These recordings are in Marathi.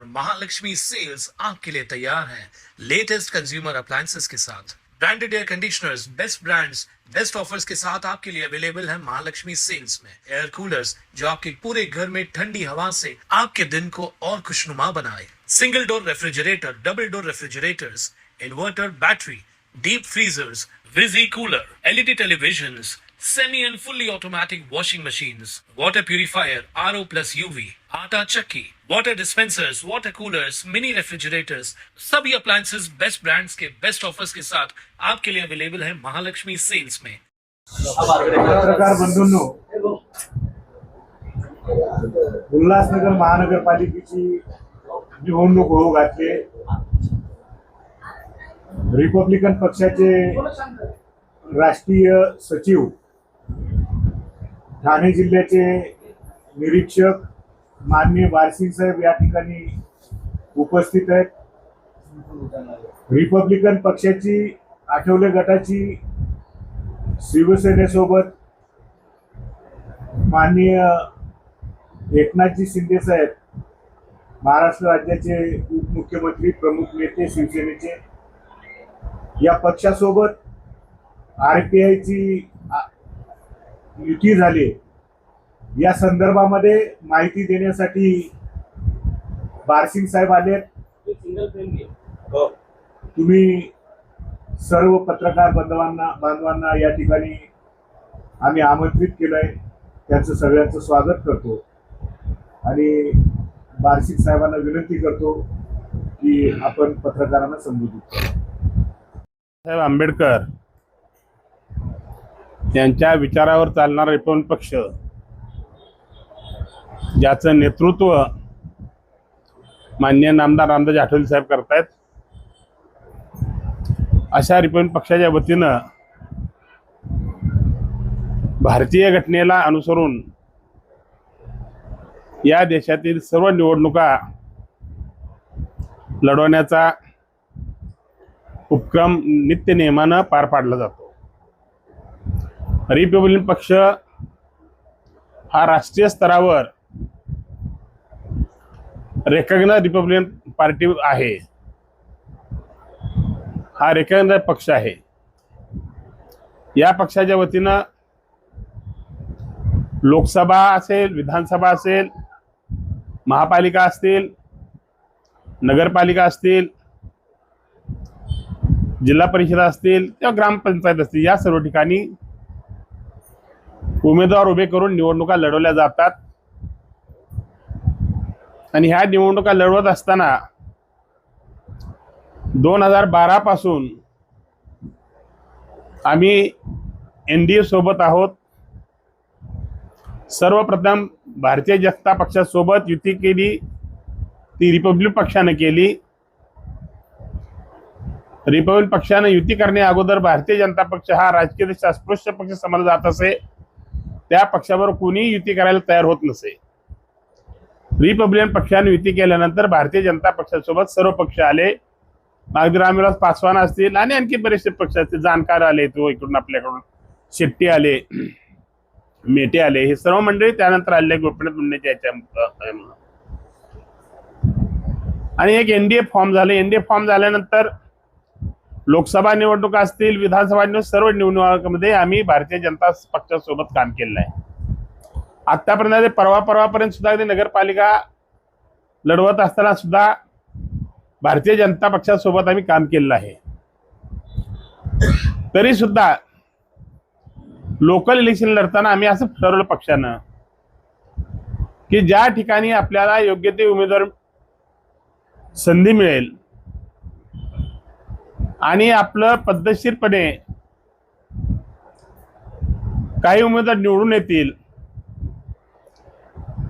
महालक्ष्मी सेल्स आपके लिए तैयार है लेटेस्ट कंज्यूमर अप्लायंसेस के साथ। Branded air conditioners, best brands, best offers के साथ आपके लिए अवेलेबल है महालक्ष्मी सेल्स में। एयर कूलर्स जो आपके पूरे घर में ठंडी हवा से आपके दिन को और खुशनुमा बनाए। Single door refrigerator, double door refrigerators, inverter battery, deep freezers, विजी cooler, LED televisions, semi and fully automatic washing machines, water purifier, RO plus UV, आटा चक्की, water dispensers, water coolers, mini refrigerators, सभी appliances बेस्ट ब्रांड्स के बेस्ट ऑफर्स के साथ आपके लिए अवेलेबल है महालक्ष्मी सेल्स में। पत्रकार बंधूंनो, उल्हासनगर महानगरपालिकेची निवडणूक होऊ घातली। रिपब्लिकन पक्षाचे राष्ट्रीय सचिव, ठाणे जिल्ह्याचे निरीक्षक माननीय बारसिंग साहेब या ठिकाणी उपस्थित आहेत। रिपब्लिकन पक्षाची आठवले गटाची शिवसेनेसोबत माननीय एकनाथजी शिंदे साहेब, महाराष्ट्र राज्याचे उपमुख्यमंत्री, प्रमुख नेते शिवसेनेचे, या पक्षासोबत आरपीआयची युती झाली। या संदर्भामध्ये माहिती देण्यासाठी बारसिंग साहेब आले। तुम्ही सर्व पत्रकार बांधवांना या ठिकाणी आम्ही आमंत्रित केलंय, त्यांचं सगळ्यांचं स्वागत करतो आणि बारसिंग साहेबांना विनंती करतो की आपण पत्रकारांना संबोधित करू। साहेब आंबेडकर यांच्या विचारावर चालणारा रिपब्लिकन पक्ष, ज्याचं नेतृत्व माननीय नामदार रामदास आठवले साहेब करतायत, अशा रिपब्लिकन पक्षाच्या वतीनं भारतीय घटनेला अनुसरून या देशातील सर्व निवडणुका लढवण्याचा उपक्रम नित्य नियमानं पार पाडला जातो। रिपब्लिकन पक्ष हा राष्ट्रीय स्तरावर रेकग्नाइज्ड रिपब्लिकन पार्टी आहे, हा रेकग्नाइज्ड पक्ष आहे। या पक्षाच्या वतीनं लोकसभा असेल, विधानसभा असेल, महापालिका असतील, नगरपालिका असतील, जिल्हा परिषद असतील किंवा ग्रामपंचायत असतील, या सर्व ठिकाणी उमेदवार उभे करून निवडणुका लढवल्या जातात। आणि ह्या निवडणुका लढवत असताना 2012 पासून आम्ही एनडीए सोबत आहोत। सर्वप्रथम भारतीय जनता पक्षासोबत युती केली, ती रिपब्लिकन पक्षाने केली। रिपब्लिकन पक्षाने युती करण्या अगोदर भारतीय जनता पक्ष हा राजकीय दृष्ट्या अस्पृश्य पक्ष समजला जात असे, त्या पक्षाबरोबर कोणी युती करायला तयार होत नसे। रिपब्लिकन पक्षाने युती केल्यानंतर भारतीय जनता पक्षासोबत सर्व पक्ष आले। अगदी रामविलास पासवान असतील आणि आणखी बरेचसे पक्ष असतील, जानकार आले, तो इकडून आपल्याकडून शेट्टी आले, मेटे आले, हे सर्व मंडळी त्यानंतर आले गोपीनाथ मुंडेच्या याच्या। आणि एक एनडीए फॉर्म झाले। एनडीए फॉर्म झाल्यानंतर लोकसभा निवडणुका असतील, विधानसभा निवडणूक, सर्व निवडणुकांमध्ये आम्ही भारतीय जनता पक्षासोबत काम केलेलं आहे। आतापर्यंत परवापर्यंत सुद्धा नगरपालिका लढवत असताना सुद्धा भारतीय जनता पक्षासोबत आम्ही काम केलेलं आहे। तरी सुद्धा लोकल इलेक्शन लढताना आम्ही असं ठरवलं पक्षानं की ज्या ठिकाणी आपल्याला योग्य ते उमेदवार संधी मिळेल आणि आपलं पद्धतशीरपणे काही उमेदवार निवडून येतील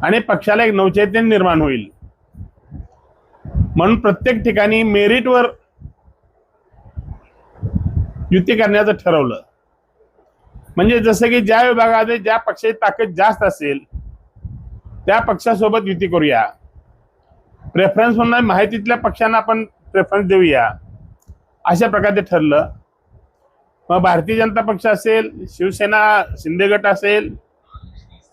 आणि पक्षाला एक नवचैतन्य निर्माण होईल, म्हणून प्रत्येक ठिकाणी मेरिटवर युती करण्याचं ठरवलं। म्हणजे जसं की ज्या विभागामध्ये ज्या पक्षाची ताकद जास्त असेल त्या पक्षासोबत युती करूया, प्रेफरन्स म्हणून माहितीतल्या पक्षांना आपण प्रेफरन्स देऊया, अशा प्रकारे ठरलं। मग भारतीय जनता पक्ष असेल, शिवसेना शिंदे गट असेल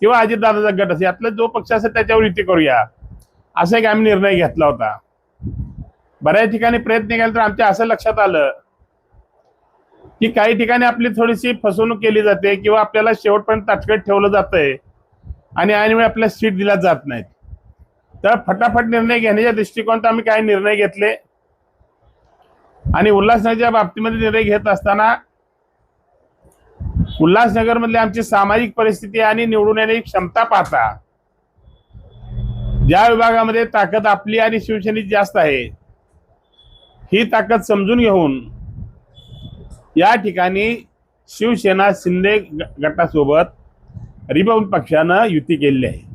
किंवा अजितदादाचा गट असेल, यातला जो पक्ष असेल त्याच्यावर युती करूया, असा एक आम्ही निर्णय घेतला होता. बऱ्याच ठिकाणी प्रयत्न केला तर आमच्या असं लक्षात आलं की काही ठिकाणी आपली थोडीशी फसवणूक केली जाते किंवा आपल्याला शेवटपर्यंत ताटकळत ठेवलं जातंय आणि ऐनवेळी आपल्याला सीट दिल्या जात नाहीत. तर फटाफट निर्णय घेण्याच्या दृष्टिकोनात आम्ही काही निर्णय घेतले आणि उल्हासनगरच्या बाबतीमध्ये निर्णय घेत असताना उल्हासनगर मधली आमची सामाजिक परिस्थिती आणि निवडून येण्याची क्षमता पाहता ज्या विभागामध्ये ताकद आपली आणि शिवसेनेची जास्त आहे ही ताकद समजून घेऊन या ठिकाणी शिवसेना शिंदे गटासोबत रिपब्लिकन पक्षानं युती केलेली आहे.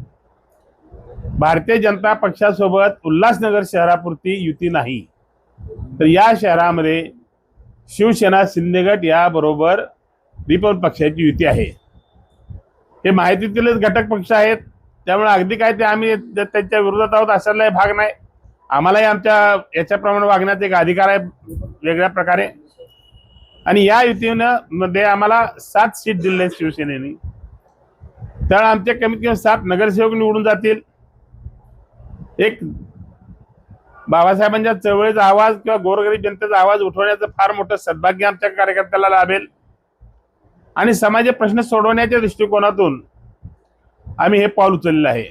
भारतीय जनता पक्षासोबत उल्हासनगर शहरापुरती युती नाही, तर या शहरामध्ये शिवसेना शिंदे गट याबरोबर रिपब्लिकन पक्षाची युती आहे. हे माहितीतीलच घटक पक्ष आहेत, त्यामुळे अगदी काय ते आम्ही त्यांच्या विरोधात आहोत अशाला भाग नाही. आम्हालाही आमच्या याच्याप्रमाणे वागण्याचा एक अधिकार आहे वेगळ्या प्रकारे. आणि या युतीमध्ये आम्हाला 7 सीट दिले शिवसेनेने, त्यामुळे आमचे कमीत कमी 7 नगरसेवक निवडून जातील. एक बाबासाहेबांच्या चळवळीचा आवाज किंवा गोरगरीब जनतेचा आवाज उठवण्याचं फार मोठं सद्भाग्य आमच्या कार्यकर्त्याला लाभेल आणि समाजाचे प्रश्न सोडवण्याच्या दृष्टिकोनातून आम्ही हे पाऊल उचललेलं आहे.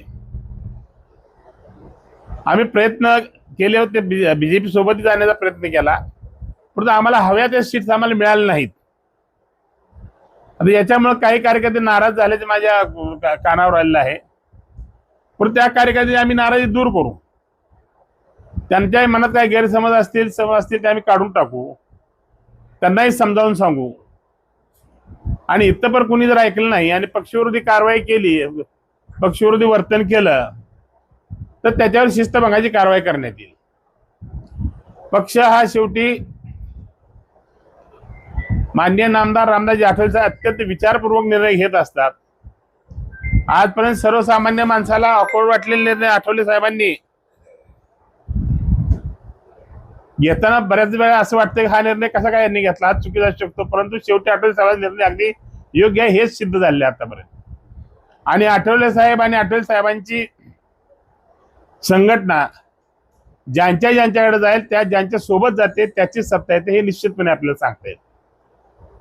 आम्ही प्रयत्न केले होते, बीजेपी सोबत जाण्याचा प्रयत्न केला, परंतु आम्हाला हव्या त्या सीट्स आम्हाला मिळाल्या नाहीत. आता याच्यामुळे काही कार्यकर्ते नाराज झाल्याचे माझ्या कानावर आलेलं आहे. पण त्या कार्यकर्त्यांची आम्ही नाराजी दूर करू. त्यांच्या मनात काही गैरसमज असतील ते आम्ही काढून टाकू, त्यांनाही समजावून सांगू. आणि इथं पण कुणी जर ऐकलं नाही आणि पक्षविरोधी कारवाई केली, पक्षविरोधी वर्तन केलं, तर त्याच्यावर शिस्तभंगाची कारवाई करण्यात येईल. पक्ष हा शेवटी माननीय नामदार रामदासजी आठवले अत्यंत विचारपूर्वक निर्णय घेत असतात. आजपर्यंत सर्वसामान्य माणसाला ऑकवर्ड वाटलेले निर्णय आठवले साहेबांनी घेताना बऱ्याच वेळा असं वाटतं की हा निर्णय कसा काय यांनी घेतला, हा चुकीचा असू शकतो, परंतु शेवटी आठवले साहेबांचा निर्णय अगदी योग्य आहे हेच सिद्ध झाले आतापर्यंत. आणि आठवले साहेब आणि आठवले साहेबांची संघटना ज्यांच्याकडे जाईल त्या ज्यांच्या सोबत जाते त्याची सत्ता येते हे निश्चितपणे आपल्याला सांगता येईल.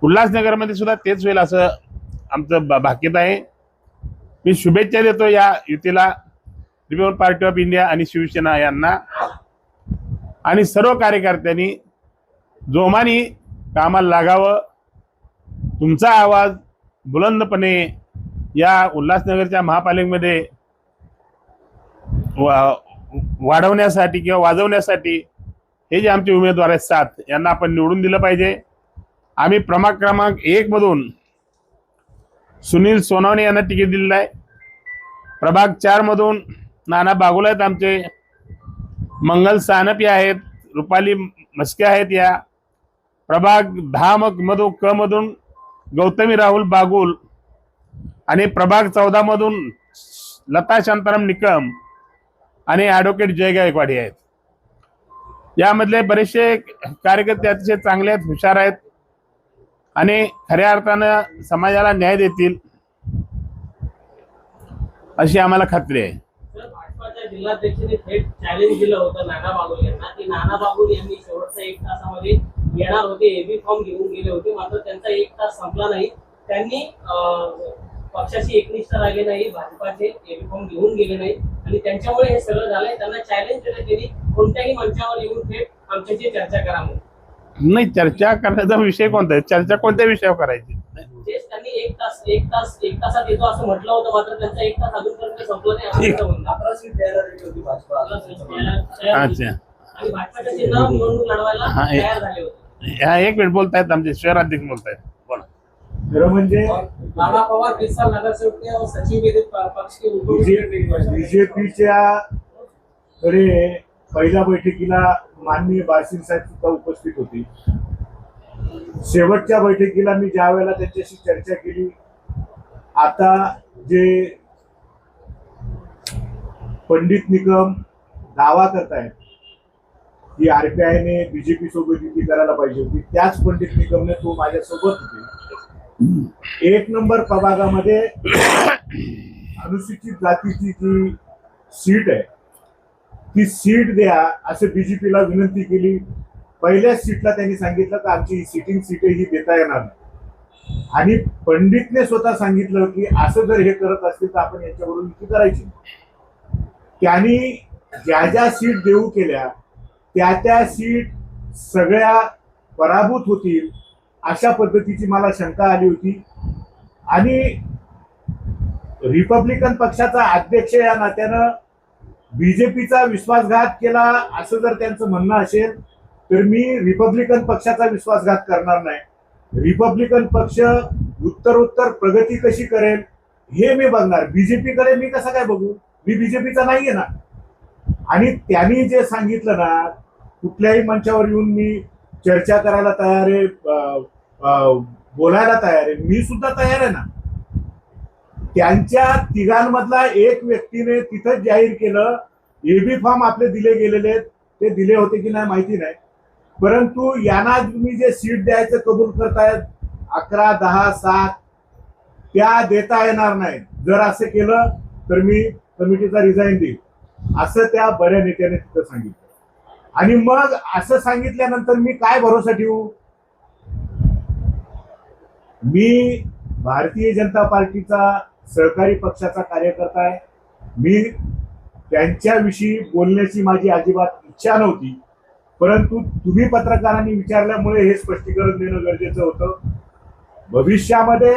उल्हासनगरमध्ये सुद्धा तेच होईल असं आमचं भाकीत आहे. मी शुभेच्छा देतो या युतीला, रिपब्लिकन पार्टी ऑफ इंडिया आणि शिवसेना यांना. आणि सर्व कार्यकर्त्यांनी जोमाने कामाला लागावं. तुमचा आवाज बुलंदपणे या उल्हासनगरच्या महापालिकेमध्ये वाढवण्यासाठी किंवा वाजवण्यासाठी हे जे आमचे उमेदवार आहेत 7 यांना आपण निवडून दिलं पाहिजे. आम्ही प्रभाग क्रमांक 1 मधून सुनील सोनवणे यांना तिकीट दिलेलं आहे. प्रभाग 4 मधून नाना बागुल आहेत आमचे, मंगल सानपी आहेत, रुपाली मस्के आहेत. या प्रभाग 10 मधून क मधून गौतमी राहुल बागुल आणि प्रभाग 14 मधून लता शांताराम निकम आणि ॲडव्होकेट जय गायकवाड आहेत. यामधले बरेचसे कार्यकर्ते अतिशय चांगले आहेत, हुशार आहेत आणि खऱ्या अर्थानं समाजाला न्याय देतील अशी आम्हाला खात्री आहे. भाजपाच्या जिल्हाध्यक्षांनी थेट चॅलेंज दिलं होतं नाना बागुल यांना की नाना बागुल यांनी शेवटच्या 1 तासामध्ये येणार होते, एबी फॉर्म घेऊन गेले होते, मात्र त्यांचा 1 तास संपला नाही. त्यांनी पक्षाशी एकनिष्ठ राहिले नाही, भाजपाचे एबी फॉर्म घेऊन गेले नाही आणि त्यांच्यामुळे हे सगळं झालंय. त्यांना चॅलेंज दिलं त्यांनी कोणत्याही मंचावर येऊन थेट आमच्याशी चर्चा करा म्हणून. नाही, चर्चा करण्याचा विषय कोणता आहे? चर्चा कोणत्या विषयावर करायची? तेच त्यांनी 1 तासात येतो असं म्हटलं होतं, मात्र त्यांचा 1 तास अजूनपर्यंत संपला नाही. अच्छा, आणि भाजपाच्या चिन्हावर निवडणूक लढवायला तयार झाले होते. हा 1 मिनिट बोलतायत, आमचे शहराध्यक्ष बोलतायत. बोला. खरं म्हणजे नाना पवार 20 साल नगरसेवक थे और सचिव भी थे पक्ष के. बीजेपीच्या कडे पहिल्या बैठकीला माननीय बारसिंग साहेब सुद्धा उपस्थित होते. शेवटच्या बैठकीला मी ज्या वेळेला त्यांच्याशी चर्चा केली, आता जे पंडित निकम दावा करतायत की आरपीआयने बीजेपी सोबत युती करायला पाहिजे होती, त्याच पंडित निकमने तो माझ्यासोबत होते. 1 नंबर प्रभागामध्ये अनुसूचित जातीची जी सीट आहे ती सीट द्या असं बीजेपीला विनंती केली. पहिल्याच सीटला त्यांनी सांगितलं की आमची ही सिटिंग सीट ही देता येणार नाही. आणि पंडितने स्वतः सांगितलं की असं जर हे करत असतील तर आपण याच्यावरून युती करायची. त्यांनी ज्या ज्या सीट देऊ केल्या त्या सीट सगळ्या पराभूत होतील अशा पद्धतीची मला शंका आली होती. आणि रिपब्लिकन पक्षाचा अध्यक्ष या नात्यानं बीजेपीचा विश्वासघात केला असं जर त्यांचं म्हणणं असेल तर मी रिपब्लिकन पक्षाचा विश्वासघात करणार नाही. रिपब्लिकन पक्ष उत्तरोत्तर प्रगती कशी करेल हे मी बघणार. बीजेपीकडे मी कसं काय बघू, मी बीजेपीचा नाहीये ना. आणि त्यांनी जे सांगितलं ना, कुठल्याही मंचावर येऊन मी चर्चा करायला तयार आहे, बोलायला तयार आहे, मी सुद्धा तयार आहे ना. त्यांच्या तिघांमधला एक व्यक्तीने तिथं जाहीर केलं, एबी फॉर्म आपले दिले गेलेले, ते दिले होते की नाही माहिती नाही, परंतु यांना तुम्ही जे सीट द्यायचं कबूल करतायत 11, 10, 7 त्या देता येणार नाही. जर असं केलं तर मी कमिटीचा रिझाईन देईल असं त्या बऱ्या नेत्याने तिथं सांगितलं. आणि मग असं सांगितल्यानंतर मी काय भरोसा ठेवू. मी भारतीय जनता पार्टीचा सहकारी पक्षाचा कार्यकर्ता आहे. मी त्यांच्याविषयी बोलण्याची माझी अजिबात इच्छा नव्हती, परंतु तुम्ही पत्रकारांनी विचारल्यामुळे हे स्पष्टीकरण देणं गरजेचं होतं. भविष्यामध्ये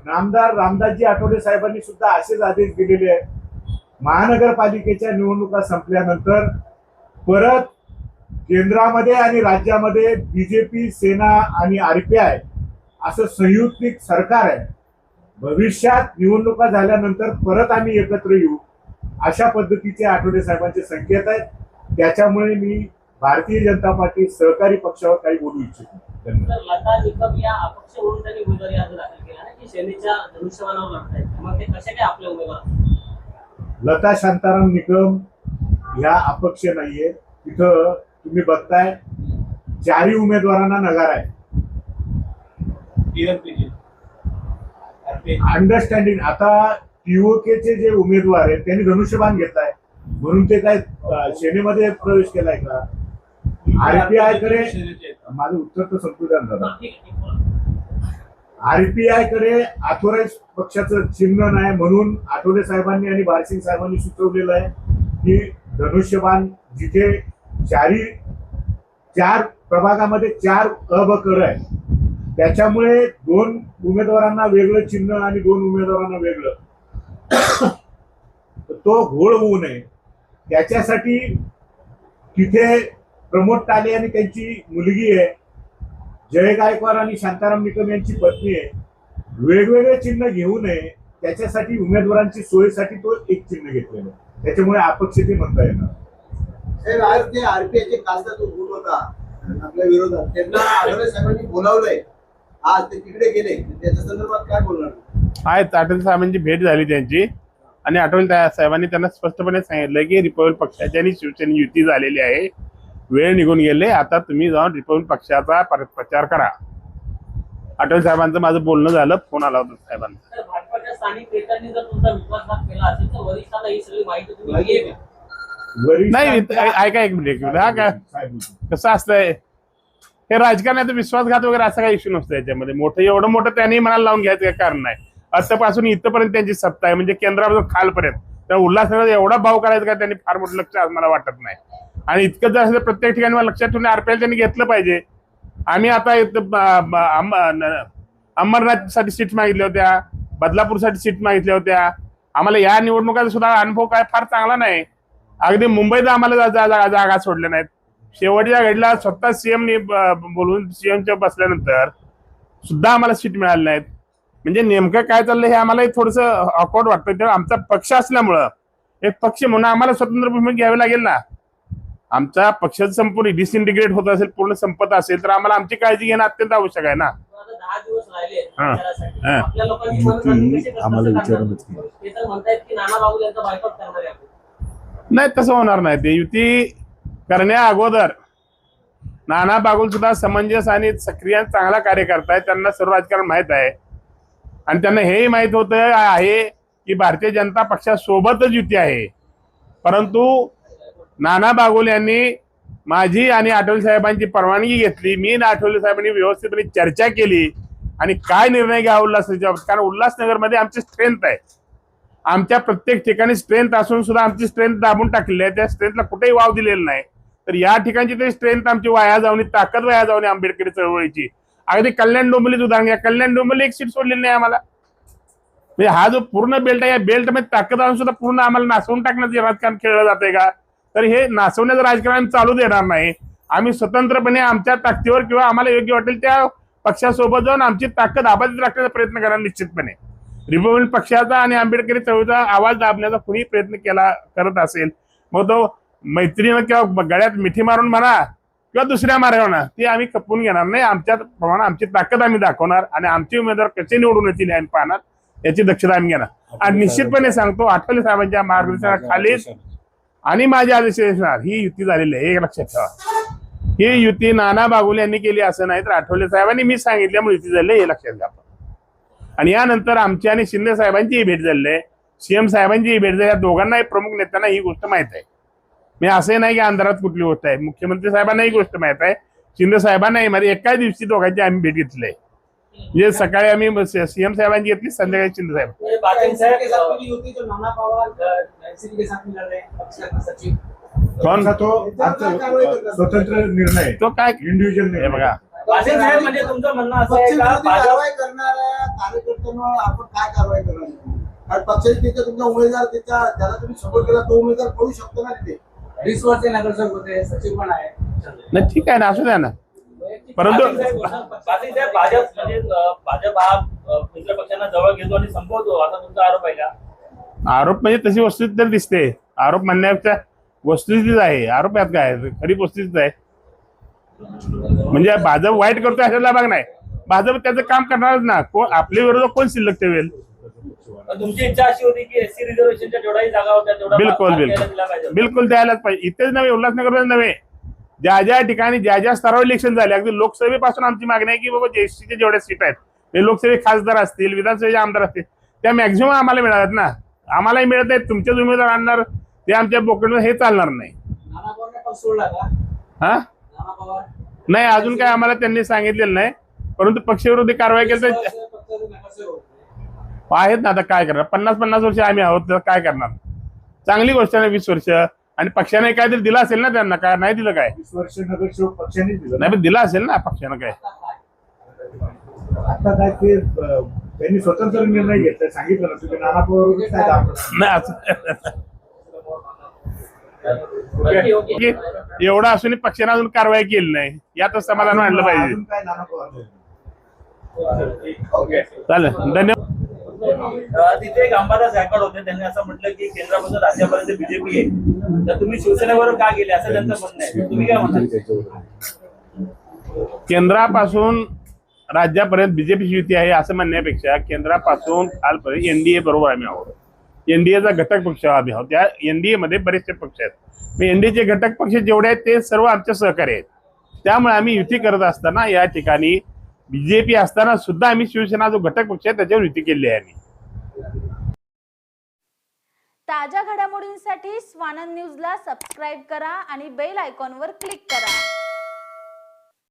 नामदार रामदासजी आठवले साहेबांनी सुद्धा असेच आदेश दिलेले आहेत. महानगरपालिकेच्या निवडणुका संपल्यानंतर परत केंद्रामध्ये आणि राज्यामध्ये बीजेपी, सेना आणि आरपीआय असं संयुक्तिक सरकार आहे. भविष्यात निवडणुका झाल्यानंतर परत आम्ही एकत्र येऊ अशा पद्धतीचे आठवले साहेबांचे संकेत आहेत. त्याच्यामुळे मी भारतीय जनता पार्टी सहकारी पक्षावर काही बोलू इच्छितो. तर लता निकम या अपक्ष म्हणून त्यांनी उमेदवारी अर्ज दाखल केला ना की सेनेच्या धनुष्यबाणावर लढतायत, मग ते कसे काय आपले उमेदवार? लता शांताराम निकम ह्या अपक्ष नाहीये. तिथं तुम्ही बघताय 4 उमेदवारांना नकार आहे. अंडरस्टँडिंग. आता टीओकेचे जे उमेदवार आहेत त्यांनी धनुष्यबाण घेतलाय म्हणून ते काय सेनेमध्ये प्रवेश केलाय का? आरपीआय कडे, माझं उत्तर तर संपू द्या दादा. आरपीआय कडे ऑथोराइज पक्षाचं चिन्ह नाही म्हणून आठवले साहेबांनी आणि बारसिंग साहेबांनी सुचवलेलं आहे की धनुष्यबाण जिथे 4 प्रभागामध्ये 4 अबकड आहे, त्याच्यामुळे 2 उमेदवारांना वेगळं चिन्ह आणि 2 उमेदवारांना वेगळं, तो घोळ होऊ नये त्याच्यासाठी तिथे प्रमोद टाले आणि त्यांची मुलगी आहे जय गायकवाड आणि शांताराम निकम यांची पत्नी आहे, वेगवेगळे चिन्ह घेऊ नये त्याच्यासाठी उमेदवारांची सोयीसाठी तो एक चिन्ह घेतलेलं आहे. त्याच्यामुळे अपक्ष ते म्हणता येणार. आज ते आरपीआयचे खासदार जो गुण होता आपल्या विरोधात, त्यांना आठवले साहेबांनी बोलावलंय, आज ते तिकडे गेले, त्याच्या संदर्भात काय बोलणार? आहेत, आठवले साहेबांची भेट झाली त्यांची आणि आठवले साहेबांनी त्यांना स्पष्टपणे सांगितलं की रिपब्लिक पक्षाची आणि शिवसेने युती झालेली आहे, वेळ निघून गेले, आता तुम्ही जाऊन रिपब्लिक पक्षाचा प्रचार करा. आठवले साहेबांचं माझं बोलणं झालं, फोन आला होता साहेबांचा. भाजपच्या स्थानिक नेत्यांनी जर तुमचा विश्वासघात केला असेल तर वरिष्ठांना ही सगळी माहिती तुम्ही दिली का? नाही, ऐका एक मिनिट. हा काय कसं असतंय हे राजकारणात विश्वासघात वगैरे असा काही इश्यू नसतो याच्यामध्ये. एवढं मोठं त्यांनी मनाला लावून घ्यायचं काही कारण नाही. आतापासून इथपर्यंत त्यांची सत्ता आहे, म्हणजे केंद्रापासून खालपर्यंत. त्या उल्हासनगर एवढा भाव करायचा का त्यांनी फार मोठं लक्ष आज मला वाटत नाही. आणि इतकं जर असं प्रत्येक ठिकाणी मला लक्षात ठेवून आरपीआय त्यांनी घेतलं पाहिजे. आम्ही आता अंबरनाथसाठी सीट मागितल्या होत्या, बदलापूरसाठी सीट मागितल्या होत्या. आम्हाला या निवडणुकाचा सुद्धा अनुभव काय फार चांगला नाही. अगदी मुंबईत आम्हाला जागा सोडल्या नाहीत. शेवटच्या घडीला स्वतः सीएमनी बोलून सीएमच्या बसल्यानंतर सुद्धा आम्हाला सीट मिळाली नाहीत. म्हणजे नेमकं काय चाललंय हे आम्हाला थोडंसं ऑकवर्ड वाटतं. तेव्हा आमचा पक्ष असल्यामुळं एक पक्ष म्हणून आम्हाला स्वतंत्र भूमिका घ्यावी लागेल ना. आमचा पक्ष संपूर्ण डिसइंटिग्रेट होत असेल, पूर्ण संपत असेल तर आम्हाला आमची काळजी घेणं अत्यंत आवश्यक आहे ना. 10 दिवस राहिले आपल्या लोकांची मनोभावना कशी ते तर म्हणतायत की नाना बाबू यांचा बायकॉट करणार आहे आपण. नाही, तसं होणार नाही. ते युती करण्या अगोदर नाना बागुल सुद्धा समंजस आणि सक्रिय चांगला कार्यकर्ता आहे. त्यांना सर्व राजकारण माहित आहे आणि त्यांना हेही माहित होतं आहे की भारतीय जनता पक्षासोबतच युती आहे. परंतु नाना बागोल यांनी माझी आणि आठवले साहेबांची परवानगी घेतली. मी आणि आठवले साहेबांनी व्यवस्थितपणे चर्चा केली आणि काय निर्णय घ्या उल्हासनगरच्या बाबतीत. कारण उल्हासनगरमध्ये आमची स्ट्रेंथ आहे. आमच्या प्रत्येक ठिकाणी स्ट्रेंथ असून सुद्धा आमची स्ट्रेंथ दाबून टाकलेली आहे. त्या स्ट्रेंथला कुठेही वाव दिलेला नाही. तर या ठिकाणची तरी स्ट्रेंथ आमची वाया जाऊन, ताकद वाया जाऊन आंबेडकरी चळवळीची. अगदी कल्याण डोंबिवलीच उदाहरण घ्या. कल्याण डोंबिवली एक सीट सोडलेली नाही आम्हाला. म्हणजे हा जो पूर्ण बेल्ट आहे, या बेल्टमध्ये ताकद आणून सुद्धा पूर्ण आम्हाला नाचवून टाकण्याचं राजकारण खेळलं जातंय का? तर हे नाचवण्याचं राजकारण चालू देणार नाही. आम्ही स्वतंत्रपणे आमच्या ताकदीवर किंवा आम्हाला योग्य वाटेल त्या पक्षासोबत जाऊन आमची ताकद अबाधित राखण्याचा प्रयत्न करा निश्चितपणे. रिपब्लिकन पक्षाचा आणि आंबेडकरी चळवळीचा आवाज दाबण्याचा कुणी प्रयत्न करत असेल, मग तो मैत्रीनं किंवा गळ्यात मिठी मारून म्हणा किंवा दुसऱ्या मार्गावर, ती आम्ही खपवून घेणार नाही. आमच्या प्रमाणे आमची ताकद आम्ही दाखवणार आणि आमचे उमेदवार कसे निवडून येतील आम्ही पाहणार, याची दक्षता आम्ही घेणार. आणि निश्चितपणे सांगतो, आठवले साहेबांच्या मार्गदर्शनाखाली आणि माझ्या आदेशानुसार ही युती झालेली आहे. हे लक्षात ठेवा. ही युती नाना बागुल यांनी केली असं नाही, तर आठवले साहेबांनी मी सांगितल्यामुळे युती झाली, हे लक्षात घ्या. आणि यानंतर आमची आणि शिंदे साहेबांची ही भेट झाली आहे, सीएम साहेबांची ही भेट झाली. या दोघांनाही प्रमुख नेत्यांना ही गोष्ट माहित आहे. मी असं नाही की अंधारात कुठली गोष्ट आहे. मुख्यमंत्री साहेबांना ही गोष्ट माहित आहे, शिंदे साहेबांनाही. मध्ये एकाच दिवशी दोघांची आम्ही भेट घेतली आहे. म्हणजे सकाळी आम्ही सीएम साहेबांची घेतली, संध्याकाळी शिंदे साहेब. कौन तो स्वतंत्र निर्णय, तो काय इंडिव्हिज्युअल निर्णय. बघा, म्हणजे तुमचं म्हणणं असं आहे का कारवाई करणाऱ्या कार्यकर्त्यांवर आपण काय कारवाई करणार? कारण पक्षाचे तिथे तुमचा उमेदवार, त्याला तुम्ही सपोर्ट केला, तो उमेदवार पडू शकतो ना तिथे. 20 वर्ष नगरसेवक होते, सचिव पण आहे. नाही ठीक आहे ना, असू द्या ना. परंतु भाजप हा मित्र पक्षांना जवळ घेतो आणि संपवतो, असा तुमचा आरोप आहे का? आरोप म्हणजे तशी वस्तुस्थिती तर दिसते. आरोप म्हणण्यापेक्षा वस्तुस्थितीच आहे. आरोप यात काय, खरी वस्तुस्थितीच आहे. म्हणजे भाजप वाईट करतोय अशाला भाग नाही. भाजप त्याचं काम करणारच ना. कोण आपल्या विरोधात कोण शिल्लक ठेवेल? तुमची इच्छा अशी होती की एससी रिझर्वेशनच्या जेवढाही जागा होत्या तेवढा बिलकुल द्यायलाच पाहिजे. इथेच नव्हे, उल्हासनगरमध्ये नव्हे, ज्या ज्या ठिकाणी ज्या ज्या स्तरावर इलेक्शन झाले, अगदी लोकसभेपासून आमची मागणी आहे की बाबा एससीचे जेवढ्या सीट आहेत, ते लोकसभे खासदार असतील, विधानसभेचे आमदार असतील, त्या मॅक्झिमम आम्हाला मिळाल्यात ना. आम्हालाही मिळत आहेत. तुमचेच उमेदवार आणणार ते आमच्या बोकडून, हे चालणार नाही. हा नाही, अजून काय आम्हाला त्यांनी सांगितलेलं नाही. परंतु पक्षविरोधी कारवाई केली तर आहेत ना. आता काय करणार, 50-50 वर्ष आम्ही आहोत, तर काय करणार? चांगली गोष्ट आहे 20 वर्ष. आणि पक्षाने काहीतरी दिलं असेल ना त्यांना, काय नाही दिलं? काय 20 वर्ष नगरसेवक पक्षाने दिलं नाही, पण दिलं असेल ना पक्षानं. काय आता काय ते त्यांनी स्वतंत्र निर्णय घेतला, सांगितलं ना तुम्ही. नाना पवार काय दाखवलं नाही असं एवढं असून पक्षाने अजून कारवाई केली नाही, यातच समाधान मांडलं पाहिजे. अजून काय नाना पवार? चालेल, धन्यवाद. तिथे एक अंबादास गायकवाड होते, त्यांनी असं म्हटलं की केंद्रापासून राज्यापर्यंत बीजेपी आहे, तर तुम्ही शिवसेनेवर का गेले, असं त्यांचं म्हणणं आहे. तुम्ही काय म्हणता? केंद्रापासून राज्यापर्यंत बीजेपी युती आहे असं म्हणण्यापेक्षा केंद्रापासून खालपर्यंत एनडीए बरोबर आम्ही आहोत. एनडीएचा घटक पक्ष आम्ही आहोत. त्या एनडीए मध्ये बरेचसे पक्ष आहेत. एनडीएचे घटक पक्ष जेवढे आहेत ते सर्व आमचे सहकारी आहेत. त्यामुळे आम्ही युती करत असताना या ठिकाणी बीजेपी असताना सुद्धा आम्ही शिवसेना जो घटक पक्ष आहे त्याच्यावर युती केली आहे आम्ही. ताज्या घडामोडींसाठी स्वानंद न्यूजला सबस्क्राईब करा आणि बेल आयकॉनवर क्लिक करा.